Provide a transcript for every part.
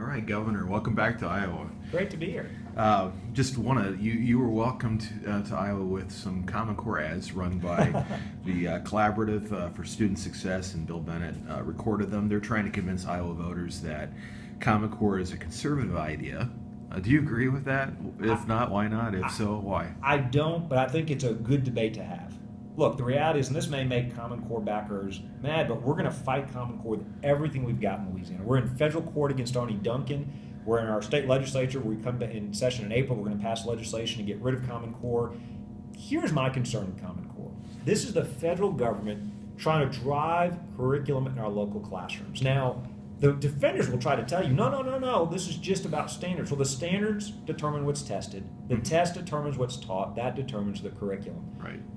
All right, Governor, welcome back to Iowa. Great to be here. Just want to, you were welcomed to Iowa with some Common Core ads run by the Collaborative for Student Success, and Bill Bennett recorded them. They're trying to convince Iowa voters that Common Core is a conservative idea. Do you agree with that? If not, why not? If so, why? I don't, but I think it's a good debate to have. Look, the reality is, and this may make Common Core backers mad, but we're going to fight Common Core with everything we've got in Louisiana. We're in federal court against Arnie Duncan. We're in our state legislature. We come in session in April. We're going to pass legislation to get rid of Common Core. Here's my concern with Common Core. This is the federal government trying to drive curriculum in our local classrooms. Now, the defenders will try to tell you, no, this is just about standards. Well, the standards determine what's tested. The test determines what's taught. That determines the curriculum.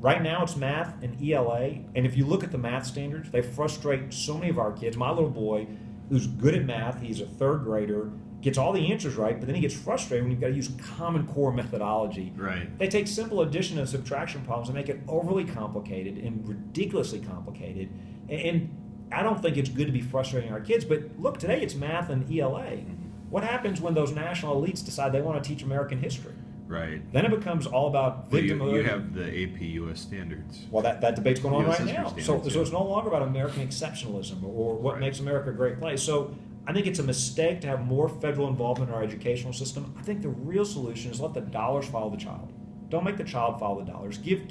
Right now, it's math and ELA. And if you look at the math standards, they frustrate so many of our kids. My little boy, who's good at math, he's a third grader, gets all the answers right, but then he gets frustrated when you've got to use Common Core methodology. They take simple addition and subtraction problems and make it overly complicated and ridiculously complicated. And I don't think it's good to be frustrating our kids, but look, today it's math and ELA. What happens when those national elites decide they want to teach American history? Then it becomes all about victimhood. You have the AP US standards. Well, that debate's going on right now. So yeah. It's no longer about American exceptionalism or what makes America a great place. So I think it's a mistake to have more federal involvement in our educational system. I think the real solution is let the dollars follow the child. Don't make the child follow the dollars. Give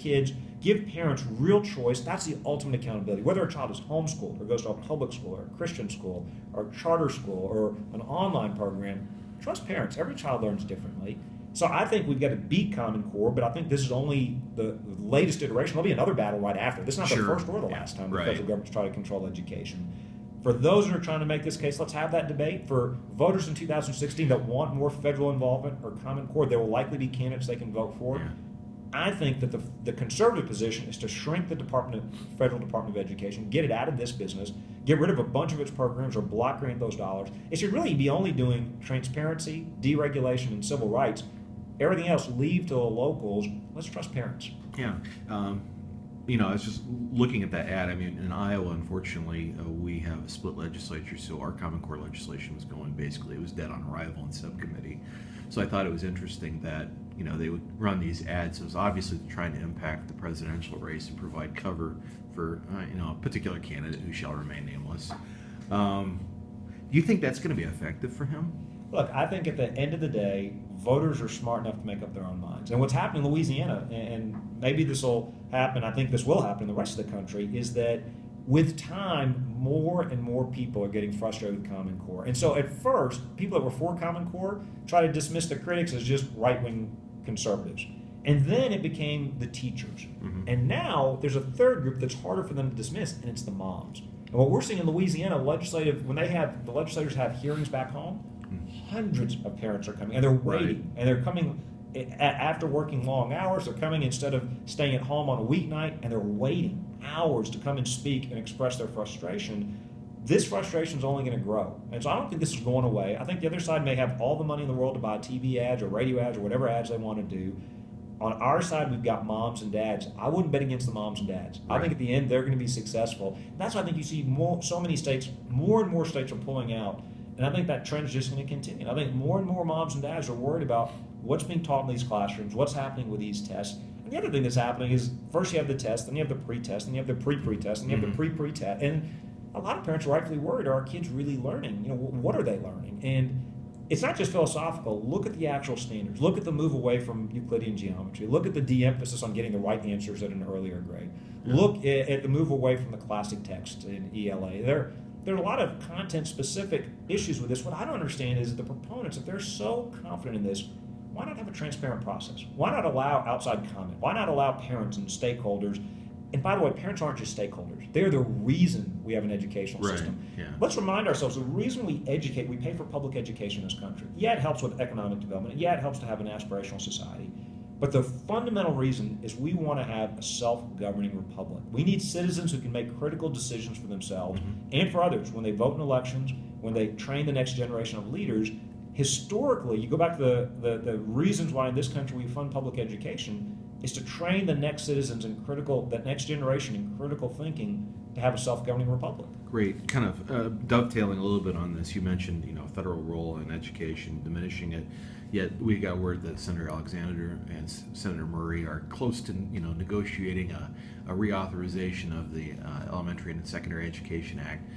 parents real choice. That's the ultimate accountability. Whether a child is homeschooled or goes to a public school or a Christian school or a charter school or an online program, trust parents. Every child learns differently. So I think we've got to beat Common Core, but I think this is only the latest iteration. There'll be another battle right after. This is not the first or the last time the federal government's trying to control education. For those that are trying to make this case, let's have that debate. For voters in 2016 that want more federal involvement or Common Core, there will likely be candidates they can vote for. I think that the conservative position is to shrink the Federal Department of Education, get it out of this business, get rid of a bunch of its programs or block grant those dollars. It should really be only doing transparency, deregulation, and civil rights. Everything else, leave to the locals. Let's trust parents. Yeah. I was just looking at that ad. I mean, in Iowa, unfortunately, we have a split legislature, so our Common Core legislation was going basically, it was dead on arrival in subcommittee. So I thought it was interesting that, they would run these ads. It was obviously trying to impact the presidential race and provide cover for, a particular candidate who shall remain nameless. Do you think that's going to be effective for him? Look, I think at the end of the day, voters are smart enough to make up their own minds. And what's happening in Louisiana, and maybe this will happen, I think this will happen in the rest of the country, is that with time, more and more people are getting frustrated with Common Core. And so at first, people that were for Common Core try to dismiss the critics as just right-wing conservatives. And then it became the teachers. And now there's a third group that's harder for them to dismiss, and it's the moms. And what we're seeing in Louisiana, when the legislators have hearings back home, hundreds of parents are coming, and they're waiting, and they're coming after working long hours. They're coming instead of staying at home on a weeknight, and they're waiting hours to come and speak and express their frustration. This frustration is only going to grow, and so I don't think this is going away. I think the other side may have all the money in the world to buy TV ads or radio ads or whatever ads they want to do. On our side, we've got moms and dads. I wouldn't bet against the moms and dads. I think at the end, they're going to be successful. And that's why I think you see so many states, more and more states are pulling out. And I think that trend's just going to continue. I think more and more moms and dads are worried about what's being taught in these classrooms, what's happening with these tests. And the other thing that's happening is first you have the test, then you have the pre-test, then you have the pre-pre-test, then you have the pre-pre-test. And a lot of parents are rightfully worried, are our kids really learning? What are they learning? And it's not just philosophical. Look at the actual standards. Look at the move away from Euclidean geometry. Look at the de-emphasis on getting the right answers at an earlier grade. Look at the move away from the classic text in ELA. There are a lot of content-specific issues with this. What I don't understand is the proponents, if they're so confident in this, why not have a transparent process? Why not allow outside comment? Why not allow parents and stakeholders? And by the way, parents aren't just stakeholders. They're the reason we have an educational system. Let's remind ourselves, the reason we educate, we pay for public education in this country. Yeah, it helps with economic development. Yeah, it helps to have an aspirational society. But the fundamental reason is we want to have a self-governing republic. We need citizens who can make critical decisions for themselves and for others when they vote in elections, when they train the next generation of leaders. Historically, you go back to the reasons why in this country we fund public education is to train the next citizens in that next generation in critical thinking to have a self-governing republic. great. Kind of dovetailing a little bit on this, you mentioned federal role in education, diminishing it. Yet we got word that Senator Alexander and Senator Murray are close to negotiating a reauthorization of the Elementary and Secondary Education Act.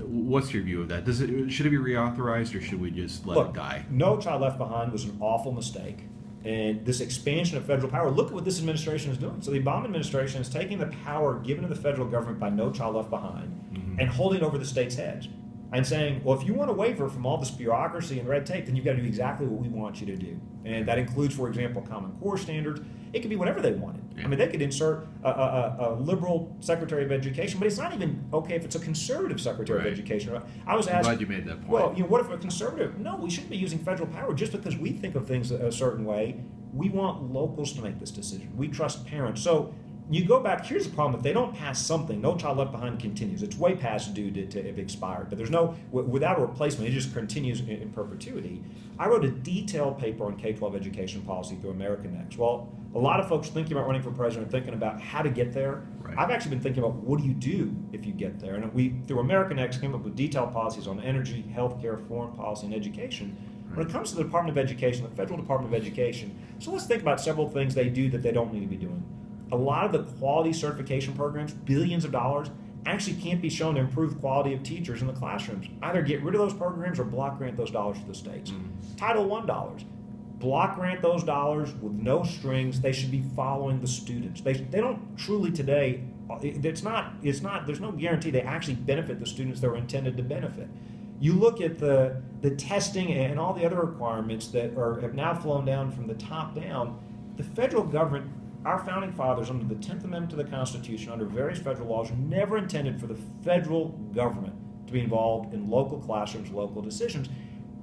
What's your view of that? Should it be reauthorized, or should we just let it die? No Child Left Behind was an awful mistake. And this expansion of federal power, look at what this administration is doing. So the Obama administration is taking the power given to the federal government by No Child Left Behind and holding it over the states' heads and saying, well, if you want a waiver from all this bureaucracy and red tape, then you've got to do exactly what we want you to do. And that includes, for example, Common Core standards. It could be whatever they wanted. Yeah. I mean, they could insert a liberal Secretary of Education, but it's not even okay if it's a conservative Secretary of Education. I was asked, I'm glad you made that point. Well, what if a conservative? No, we shouldn't be using federal power just because we think of things a certain way. We want locals to make this decision. We trust parents. So you go back, here's the problem. If they don't pass something, No Child Left Behind continues. It's way past due to have expired. But there's without a replacement, it just continues in perpetuity. I wrote a detailed paper on K-12 education policy through America Next. Well, a lot of folks thinking about running for president are thinking about how to get there. Right. I've actually been thinking about what do you do if you get there. And we, through America Next, came up with detailed policies on energy, healthcare, foreign policy, and education. When it comes to the Department of Education, the Federal Department of Education, so let's think about several things they do that they don't need to be doing. A lot of the quality certification programs, billions of dollars, actually can't be shown to improve quality of teachers in the classrooms. Either get rid of those programs or block grant those dollars to the states. Title I dollars, block grant those dollars with no strings. They should be following the students. They don't truly today, there's no guarantee they actually benefit the students that were intended to benefit. You look at the testing and all the other requirements that have now flown down from the top down. The federal government, our founding fathers under the 10th Amendment to the Constitution, under various federal laws, never intended for the federal government to be involved in local classrooms, local decisions.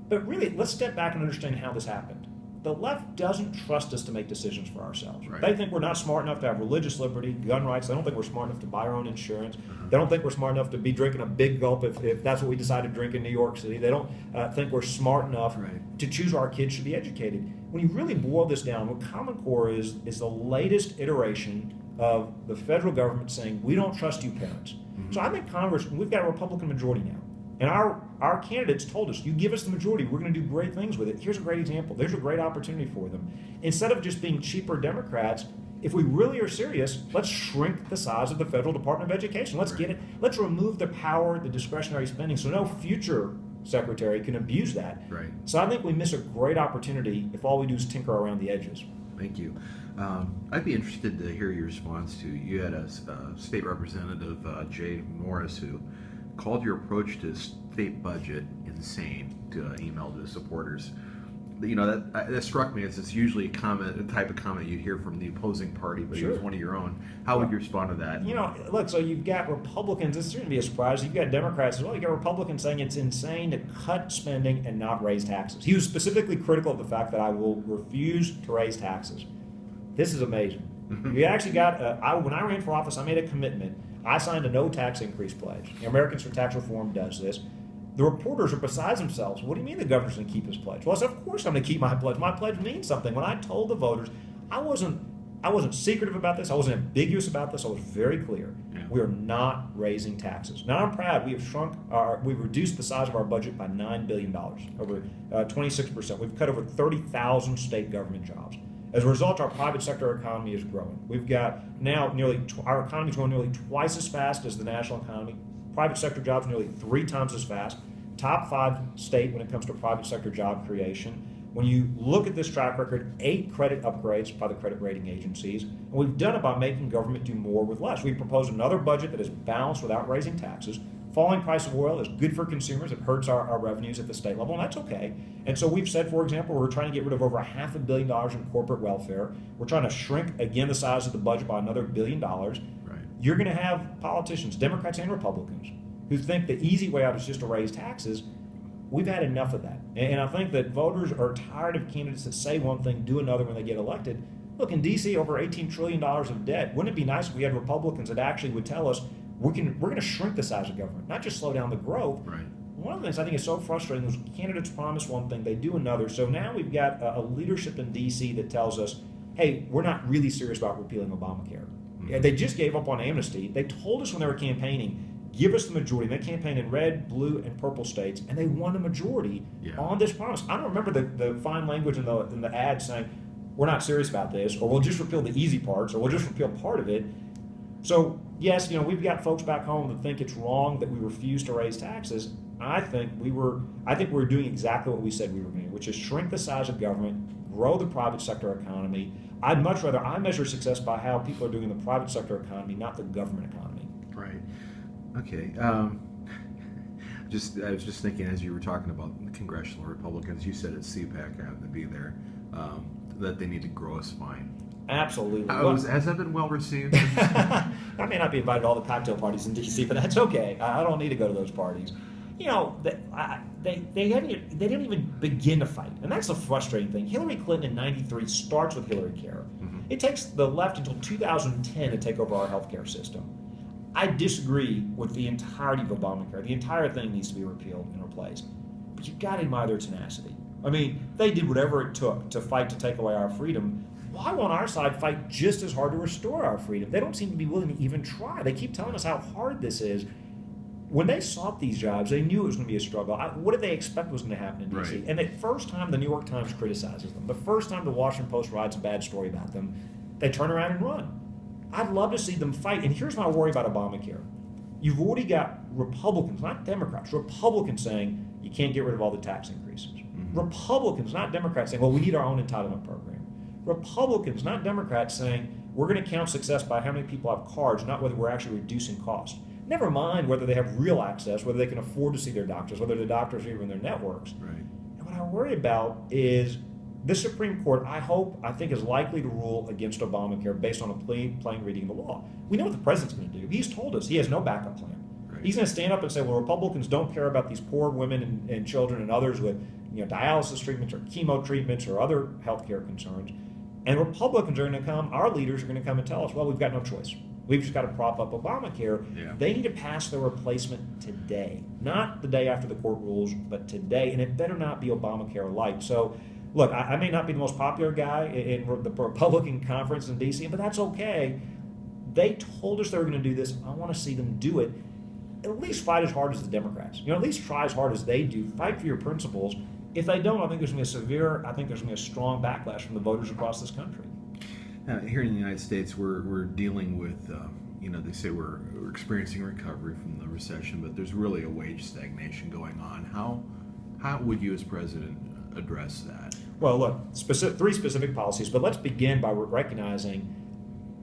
But really, let's step back and understand how this happened. The left doesn't trust us to make decisions for ourselves. Right. They think we're not smart enough to have religious liberty, gun rights. They don't think we're smart enough to buy our own insurance. They don't think we're smart enough to be drinking a big gulp if that's what we decide to drink in New York City. They don't think we're smart enough to choose where our kids should be educated. When you really boil this down, what Common Core is the latest iteration of the federal government saying, we don't trust you parents. So I think Congress, we've got a Republican majority now. And our candidates told us, you give us the majority, we're going to do great things with it. Here's a great example. There's a great opportunity for them. Instead of just being cheaper Democrats, if we really are serious, let's shrink the size of the Federal Department of Education. Let's get it. Let's remove the power, the discretionary spending, so no future secretary can abuse that. Right. So I think we miss a great opportunity if all we do is tinker around the edges. Thank you. I'd be interested to hear your response to, you had a state representative, Jay Morris, who called your approach to state budget insane to email to supporters. That struck me as it's usually a type of comment you'd hear from the opposing party, but it was one of your own. How would you respond to that? Look, so you've got Republicans, this shouldn't be a surprise, you've got Democrats as well, you've got Republicans saying it's insane to cut spending and not raise taxes. He was specifically critical of the fact that I will refuse to raise taxes. This is amazing. You actually got, when I ran for office, I made a commitment. I signed a no tax increase pledge. The Americans for Tax Reform does this. The reporters are besides themselves. What do you mean the governor's going to keep his pledge? Well, I said, of course I'm going to keep my pledge. My pledge means something. When I told the voters, I wasn't secretive about this. I wasn't ambiguous about this. I was very clear. Yeah. We are not raising taxes. Now I'm proud. We've reduced the size of our budget by $9 billion, over 26%. We've cut over 30,000 state government jobs. As a result, our private sector economy is growing. We've got now our economy is growing nearly twice as fast as the national economy. Private sector jobs nearly 3 times as fast. Top 5 state when it comes to private sector job creation. When you look at this track record, 8 credit upgrades by the credit rating agencies, and we've done it by making government do more with less. We've proposed another budget that is balanced without raising taxes. Falling price of oil is good for consumers. It hurts our revenues at the state level, and that's okay. And so we've said, for example, we're trying to get rid of over $500 million in corporate welfare. We're trying to shrink, again, the size of the budget by another $1 billion. Right. You're going to have politicians, Democrats and Republicans, who think the easy way out is just to raise taxes. We've had enough of that. And I think that voters are tired of candidates that say one thing, do another when they get elected. Look, in D.C., over $18 trillion of debt. Wouldn't it be nice if we had Republicans that actually would tell us, we're going to shrink the size of government, not just slow down the growth. Right. One of the things I think is so frustrating is candidates promise one thing, they do another. So now we've got a leadership in D.C. that tells us, hey, we're not really serious about repealing Obamacare. Mm-hmm. They just gave up on amnesty. They told us when they were campaigning, give us the majority. They campaigned in red, blue, and purple states, and they won a majority on this promise. I don't remember the fine language in the ad saying, we're not serious about this, or we'll just repeal the easy parts, or we'll just repeal part of it. So, yes, we've got folks back home that think it's wrong that we refuse to raise taxes. I think we're doing exactly what we said we were going to do, which is shrink the size of government, grow the private sector economy. I'd much rather I measure success by how people are doing in the private sector economy, not the government economy. Right. Okay. I was just thinking as you were talking about the Congressional Republicans, you said at CPAC, I happened to be there, that they need to grow a spine. Absolutely. Has that been well received? I may not be invited to all the cocktail parties in D.C., but that's okay. I don't need to go to those parties. They didn't even begin to fight, and that's the frustrating thing. Hillary Clinton in '93 starts with Hillary Care. Mm-hmm. It takes the left until 2010 to take over our healthcare system. I disagree with the entirety of Obamacare. The entire thing needs to be repealed and replaced. But you've got to admire their tenacity. I mean, they did whatever it took to fight to take away our freedom. Why won't our side fight just as hard to restore our freedom? They don't seem to be willing to even try. They keep telling us how hard this is. When they sought these jobs, they knew it was going to be a struggle. What did they expect was going to happen in D.C.? Right. And the first time the New York Times criticizes them, the first time the Washington Post writes a bad story about them, they turn around and run. I'd love to see them fight. And here's my worry about Obamacare. You've already got Republicans, not Democrats, Republicans saying you can't get rid of all the tax increases. Mm-hmm. Republicans, not Democrats, saying, well, we need our own entitlement program. Republicans, not Democrats, saying we're going to count success by how many people have cards, not whether we're actually reducing cost. Never mind whether they have real access, whether they can afford to see their doctors, whether the doctors are even in their networks. Right. And what I worry about is the Supreme Court, I think, is likely to rule against Obamacare based on a plain reading of the law. We know what the president's going to do. He's told us he has no backup plan. Right. He's going to stand up and say, well, Republicans don't care about these poor women and children and others with dialysis treatments or chemo treatments or other health care concerns. And Republicans are going to come, our leaders are going to come and tell us, well, we've got no choice. We've just got to prop up Obamacare. Yeah. They need to pass their replacement today. Not the day after the court rules, but today. And it better not be Obamacare light. So, look, I may not be the most popular guy in the Republican conference in D.C., but that's okay. They told us they were going to do this. I want to see them do it. At least fight as hard as the Democrats. At least try as hard as they do. Fight for your principles. If they don't, I think there's going to be a strong backlash from the voters across this country. Now, here in the United States, we're dealing with, they say we're experiencing recovery from the recession, but there's really a wage stagnation going on. How would you as president address that? Well, look, three specific policies, but let's begin by recognizing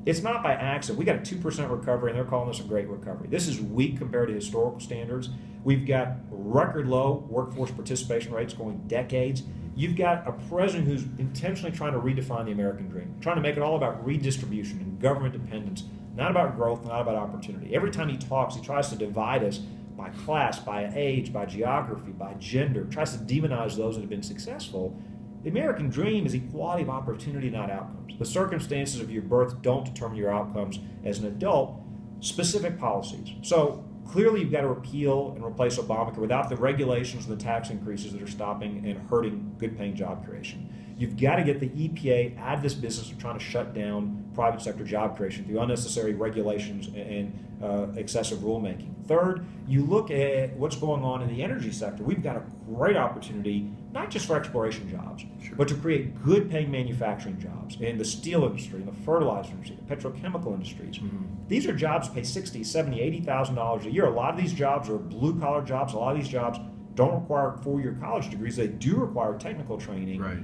it's not by accident. We got a 2% recovery, and they're calling this a great recovery. This is weak compared to historical standards. We've got record low workforce participation rates going decades. You've got a president who's intentionally trying to redefine the American dream, trying to make it all about redistribution and government dependence, not about growth, not about opportunity. Every time he talks, he tries to divide us by class, by age, by geography, by gender, tries to demonize those that have been successful. The American dream is equality of opportunity, not outcomes. The circumstances of your birth don't determine your outcomes as an adult. Specific policies. So clearly you've got to repeal and replace Obamacare without the regulations and the tax increases that are stopping and hurting good-paying job creation. You've got to get the EPA out of this business of trying to shut down private sector job creation through unnecessary regulations and excessive rulemaking. Third, you look at what's going on in the energy sector. We've got a great opportunity, not just for exploration jobs, but to create good-paying manufacturing jobs in the steel industry, in the fertilizer industry, the petrochemical industries. Mm-hmm. These are jobs that pay $60,000, $70,000, $80,000 a year. A lot of these jobs are blue-collar jobs. A lot of these jobs don't require four-year college degrees. They do require technical training. Right.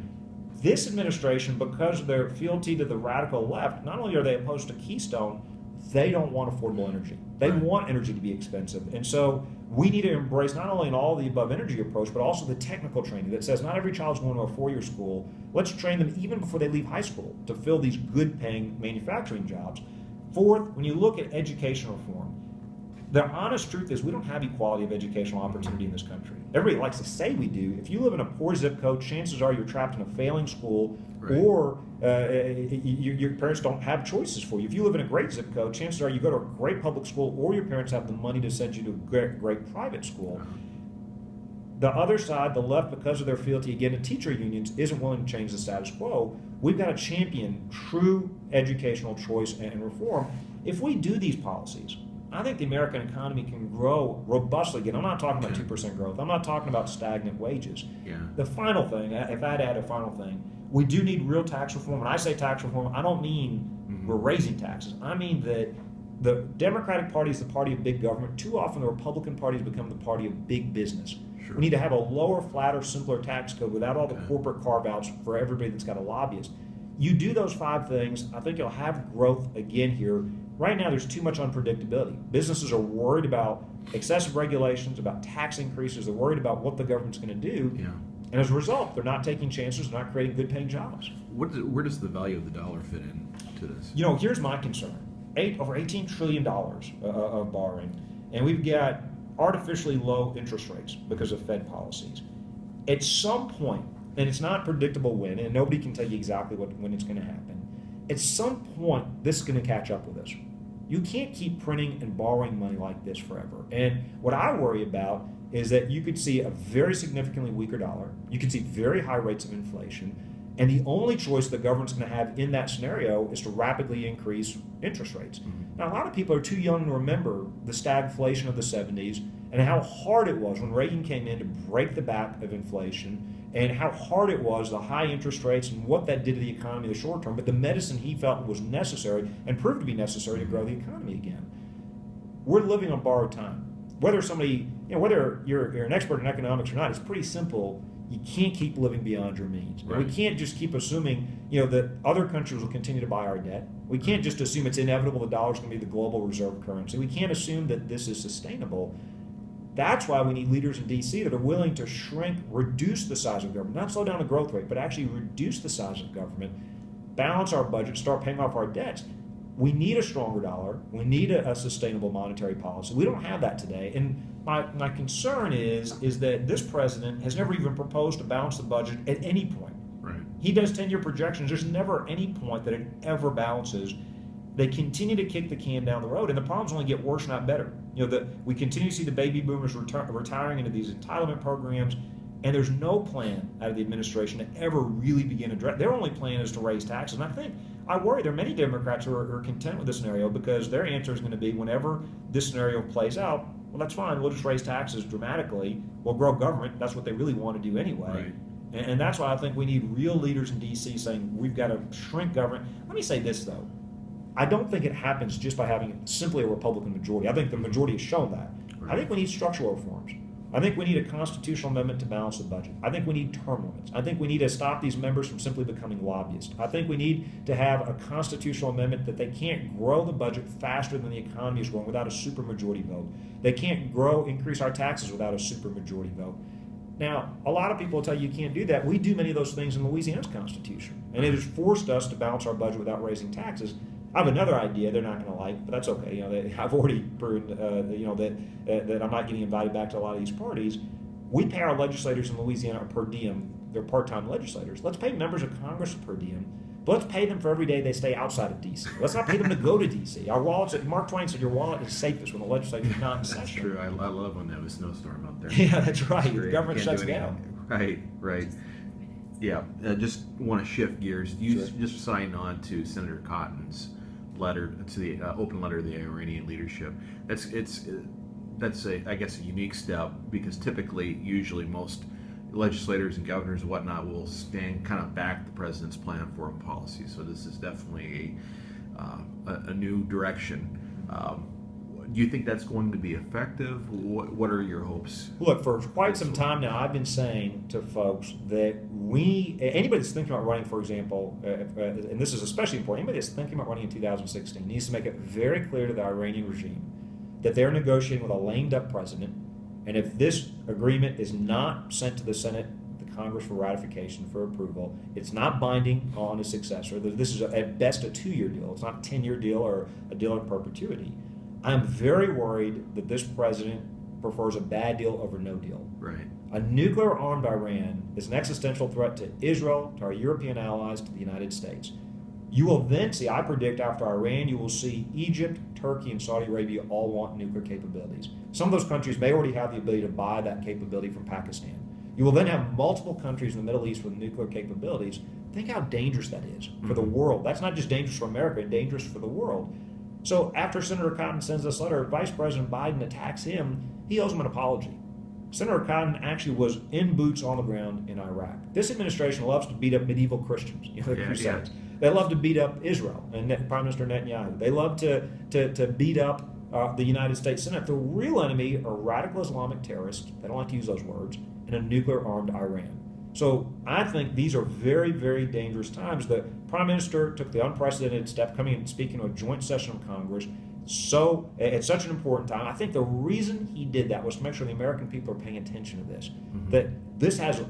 This administration, because of their fealty to the radical left, not only are they opposed to Keystone, they don't want affordable energy. They want energy to be expensive. And so we need to embrace not only an all-of-the-above energy approach, but also the technical training that says not every child's going to a four-year school. Let's train them even before they leave high school to fill these good-paying manufacturing jobs. Fourth, when you look at education reform, the honest truth is we don't have equality of educational opportunity in this country. Everybody likes to say we do. If you live in a poor zip code, chances are you're trapped in a failing school, or your parents don't have choices for you. If you live in a great zip code, chances are you go to a great public school, or your parents have the money to send you to a great private school. The other side, the left, because of their fealty, again, to teacher unions, isn't willing to change the status quo. We've got to champion true educational choice and reform. If we do these policies, I think the American economy can grow robustly again. I'm not talking about 2% growth. I'm not talking about stagnant wages. Yeah. The final thing, if I'd add a final thing, we do need real tax reform. When I say tax reform, I don't mean we're raising taxes. I mean that the Democratic Party is the party of big government. Too often the Republican Party has become the party of big business. Sure. We need to have a lower, flatter, simpler tax code without all the corporate carve-outs for everybody that's got a lobbyist. You do those 5 things, I think you'll have growth again here. Right now, there's too much unpredictability. Businesses are worried about excessive regulations, about tax increases. They're worried about what the government's going to do. Yeah. And as a result, they're not taking chances. They're not creating good-paying jobs. Where does the value of the dollar fit into this? Here's my concern. Over $18 trillion of borrowing. And we've got artificially low interest rates because of Fed policies. At some point, and it's not predictable when, and nobody can tell you exactly when it's going to happen, at some point, this is going to catch up with us. You can't keep printing and borrowing money like this forever. And what I worry about is that you could see a very significantly weaker dollar. You could see very high rates of inflation. And the only choice the government's going to have in that scenario is to rapidly increase interest rates. Now, a lot of people are too young to remember the stagflation of the 70s and how hard it was when Reagan came in to break the back of inflation, and how hard it was, the high interest rates and what that did to the economy in the short term, but the medicine he felt was necessary and proved to be necessary to grow the economy again. We're living on borrowed time. Whether you're an expert in economics or not, it's pretty simple. You can't keep living beyond your means. Right. We can't just keep assuming, that other countries will continue to buy our debt. We can't just assume it's inevitable the dollar's going to be the global reserve currency. We can't assume that this is sustainable. That's why we need leaders in D.C. that are willing to reduce the size of government, not slow down the growth rate, but actually reduce the size of government, balance our budget, start paying off our debts. We need a stronger dollar. We need a sustainable monetary policy. We don't have that today. And my concern is that this president has never even proposed to balance the budget at any point. Right. He does 10-year projections. There's never any point that it ever balances. They continue to kick the can down the road, and the problems only get worse, not better. We continue to see the baby boomers retiring into these entitlement programs, and there's no plan out of the administration to ever really begin to address. Their only plan is to raise taxes, and I worry there are many Democrats who are content with this scenario because their answer is going to be whenever this scenario plays out, well, that's fine. We'll just raise taxes dramatically. We'll grow government. That's what they really want to do anyway. Right. And that's why I think we need real leaders in D.C. saying we've got to shrink government. Let me say this, though. I don't think it happens just by having simply a Republican majority. I think the majority has shown that. Right. I think we need structural reforms. I think we need a constitutional amendment to balance the budget. I think we need term limits. I think we need to stop these members from simply becoming lobbyists. I think we need to have a constitutional amendment that they can't grow the budget faster than the economy is growing without a supermajority vote. They can't increase our taxes without a supermajority vote. Now, a lot of people will tell you can't do that. We do many of those things in Louisiana's Constitution, and it has forced us to balance our budget without raising taxes. I have another idea they're not going to like, but that's okay. I've already proven, that I'm not getting invited back to a lot of these parties. We pay our legislators in Louisiana per diem. They're part-time legislators. Let's pay members of Congress per diem, but let's pay them for every day they stay outside of D.C. Let's not pay them to go to D.C. Our wallets. Mark Twain said your wallet is safest when the legislature is not in session. That's true. I love when they have a snowstorm out there. Yeah, that's right. The Great. government shuts down. Right. Yeah. Just want to shift gears. You just signed on to Senator Cotton's letter to the open letter to the Iranian leadership. That's I guess a unique step because usually most legislators and governors and whatnot will back the president's plan on foreign policy. So this is definitely a new direction. Do you think that's going to be effective? What are your hopes? Look, for quite some time now, I've been saying to folks that anybody that's thinking about running, for example, and this is especially important, anybody that's thinking about running in 2016 needs to make it very clear to the Iranian regime that they're negotiating with a lame-duck president, and if this agreement is not sent to the Senate, the Congress for ratification, for approval, it's not binding on a successor. This is at best a 2-year deal. It's not a 10-year deal or a deal in perpetuity. I'm very worried that this president prefers a bad deal over no deal. Right. A nuclear-armed Iran is an existential threat to Israel, to our European allies, to the United States. You will then see, I predict after Iran, you will see Egypt, Turkey, and Saudi Arabia all want nuclear capabilities. Some of those countries may already have the ability to buy that capability from Pakistan. You will then have multiple countries in the Middle East with nuclear capabilities. Think how dangerous that is for the world. That's not just dangerous for America, it's dangerous for the world. So after Senator Cotton sends this letter, Vice President Biden attacks him. He owes him an apology. Senator Cotton actually was in boots on the ground in Iraq. This administration loves to beat up medieval Christians, the Crusades. They love to beat up Israel and Prime Minister Netanyahu. They love to beat up the United States Senate. The real enemy are radical Islamic terrorists, they don't like to use those words, and a nuclear-armed Iran. So I think these are very, very dangerous times. The Prime Minister took the unprecedented step, coming and speaking to a joint session of Congress, so at such an important time. I think the reason he did that was to make sure the American people are paying attention to this, that this has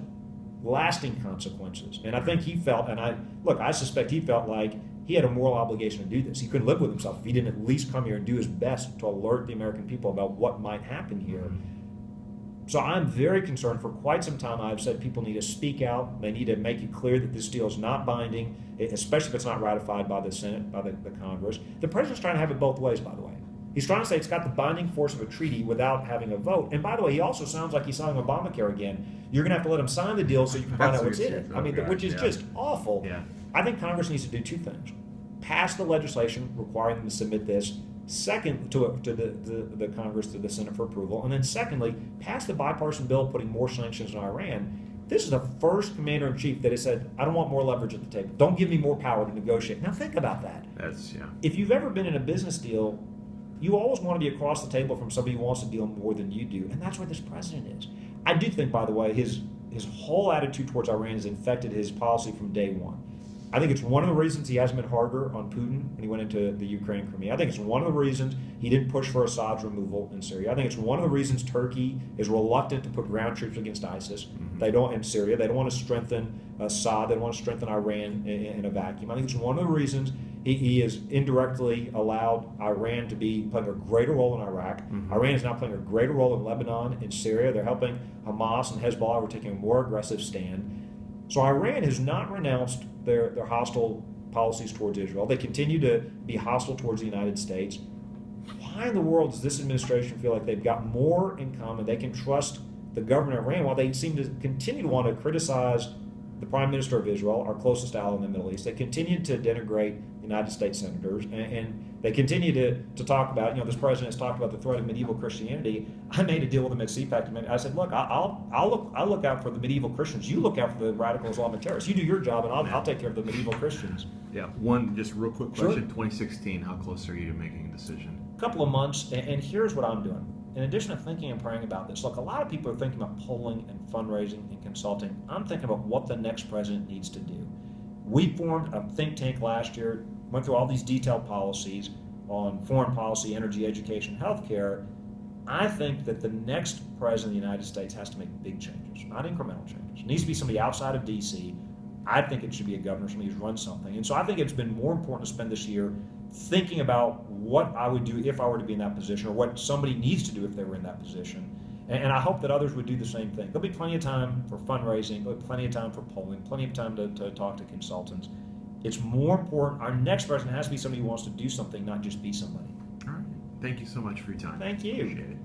lasting consequences. And I think he felt, and I suspect he felt like he had a moral obligation to do this. He couldn't live with himself if he didn't at least come here and do his best to alert the American people about what might happen here. So I'm very concerned. For quite some time, I've said people need to speak out. They need to make it clear that this deal is not binding, especially if it's not ratified by the Senate, by the Congress. The president's trying to have it both ways, by the way. He's trying to say it's got the binding force of a treaty without having a vote. And by the way, he also sounds like he's signing Obamacare again. You're going to have to let him sign the deal so you can find out what's in it. I mean, which is just awful. Yeah. I think Congress needs to do two things. Pass the legislation requiring them to submit this, second, to the Congress, to the Senate for approval, and then secondly, pass the bipartisan bill putting more sanctions on Iran. This is the first commander-in-chief that has said, I don't want more leverage at the table. Don't give me more power to negotiate. Now think about that. If you've ever been in a business deal, you always want to be across the table from somebody who wants to deal more than you do, and that's where this president is. I do think, by the way, his whole attitude towards Iran has infected his policy from day one. I think it's one of the reasons he hasn't been harder on Putin when he went into the Ukraine and Crimea. I think it's one of the reasons he didn't push for Assad's removal in Syria. I think it's one of the reasons Turkey is reluctant to put ground troops against ISIS. They don't in Syria. They don't want to strengthen Assad. They don't want to strengthen Iran in a vacuum. I think it's one of the reasons he has indirectly allowed Iran to be playing a greater role in Iraq. Iran is now playing a greater role in Lebanon, in Syria. They're helping Hamas and Hezbollah. We're taking a more aggressive stand. So Iran has not renounced their hostile policies towards Israel. They continue to be hostile towards the United States. Why in the world does this administration feel like they've got more in common? They can trust the government of Iran while they seem to continue to want to criticize the Prime Minister of Israel, our closest ally in the Middle East. They continue to denigrate United States senators, and they continue to talk about, this president has talked about the threat of medieval Christianity. I made a deal with him at CPAC. I said, look, I'll look out for the medieval Christians. You look out for the radical Islamic terrorists. You do your job, and I'll take care of the medieval Christians. Yeah, one just real quick question. Sure. 2016, how close are you to making a decision? A couple of months, and here's what I'm doing. In addition to thinking and praying about this, look, a lot of people are thinking about polling and fundraising and consulting. I'm thinking about what the next president needs to do. We formed a think tank last year, went through all these detailed policies on foreign policy, energy, education, healthcare. I think that the next president of the United States has to make big changes, not incremental changes. It needs to be somebody outside of D.C. I think it should be a governor, somebody who's run something. And so I think it's been more important to spend this year thinking about what I would do if I were to be in that position, or what somebody needs to do if they were in that position. And I hope that others would do the same thing. There'll be plenty of time for fundraising, there'll be plenty of time for polling, plenty of time to talk to consultants. It's more important. Our next president has to be somebody who wants to do something, not just be somebody. All right. Thank you so much for your time. Thank you. Appreciate it.